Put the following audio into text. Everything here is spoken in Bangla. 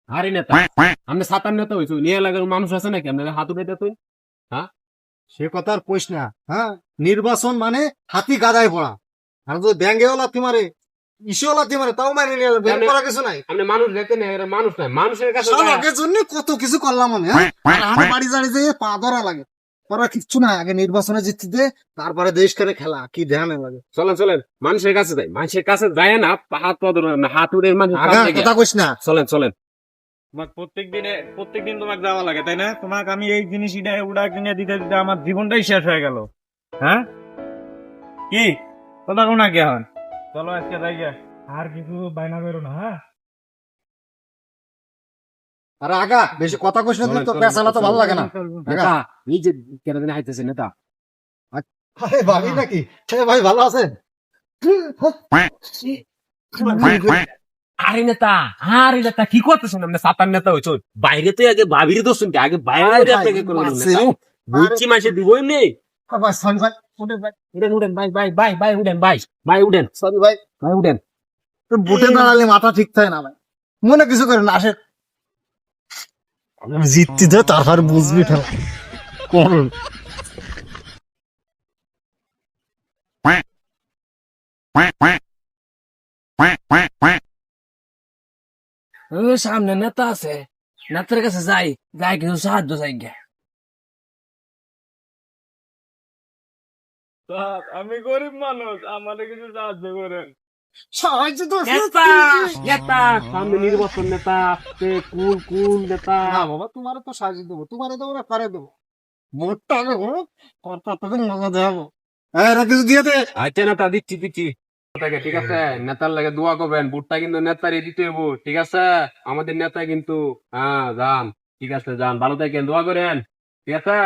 আরে নেতা, আপনি সাতার নেতা হইছো, নিয়ে এলাকার মানুষ আছে নাকি আপনার হাত উঠে তুই? হ্যাঁ, সে কথা আর কইস না। হ্যাঁ, নির্বাচন মানে হাতি গাদায় পড়া। আর যদি ব্যাঙ্গে লাথি মারে, ইসেও লাথি মারে, তাও মারি নিয়ে বের করা কিছু নাই। আপনি মানুষ দেখতে নেই, এরা মানুষ নাই, মানুষের কাছে সব যায়। আগের জন্য কত কিছু করলাম আমি। হ্যাঁ, আর আমার বাড়ি জাড়ি যে পা ধরা লাগে, করা কিচ্ছু না। আগে নির্বাচনে জিততে দে, তারপরে দেশ করে খেলা কি ধ্যান লাগে। চলেন চলেন, মানুষের কাছে যাই, মানুষের কাছে যায় না, হাত পা ধরে না, হাত উঠে মানুষ আগা কথা কইস না। চলেন চলেন। তোমার প্রত্যেকদিন তোমাকে দেওয়া লাগে তাই না? তোমাকে আমি এই জিনিস ওটা কিনে দিতে দিতে আমার জীবনটাই শেষ হয়ে গেল। হ্যাঁ, কি কথা কোনা কি এখন? চলো আজকে যাই গে। আর কিছু বাইনা বেরো না। হ্যাঁ, আর আগা বেশি কথা কইস না, তো পেছালা তো ভালো লাগে না। নেতা, এই যে কেরাদিন হাইতেছে নেতা। আরে ভাবি নাকি? ভাই ভালো আছেন? আরে নেতা, আরে নেতা কি করতেছেন আপনি? সাতার নেতা হইছো, বাইরে তো আগে ভাবির দোষ শুনতে, আগে বাইরে আপনাকে করে বুঝছি মাসে দিবই নেই। ভাই সরি ভাই, উঠেন ভাই, উঠেন উঠেন ভাই ভাই ভাই ভাই উঠেন ভাই ভাই উঠেন সরি ভাই। ভাই উঠেন। বুটে দাঁড়ালে মাথা ঠিক থাকে না ভাই, মনে কিছু করেন না, আসে জিততে দে, তারপর বুঝবি ঠেলা করুন। সামনে নেতা আছে, নেতার কাছে যাই, যাই কিছু সাহায্য চাই গে। স্যার, আমি গরিব মানুষ, আমারে কিছু সাহায্য করেন। সাহায্য তো নেতা, নেতা, সামনে নির্বাচন, নেতা কুল কুল নেতা। না বাবা, তোমার তো সাহায্য দেবো, তোমার দেবো না কারে দেবো? ভোটটা দেবো, কথা তোকে মজা দেবো। এরা কিছু দিয়ে দে। আচ্ছা নেতা, দিচ্ছি দিচ্ছি। নেতাকে, ঠিক আছে, নেতার লাগে দোয়া করবেন, ভোটটা কিন্তু নেতারই দিতে হইব, ঠিক আছে? আমাদের নেতা কিন্তু, হ্যাঁ যান, ঠিক আছে যান, ভালো থাকেন, দোয়া করেন, ঠিক আছে?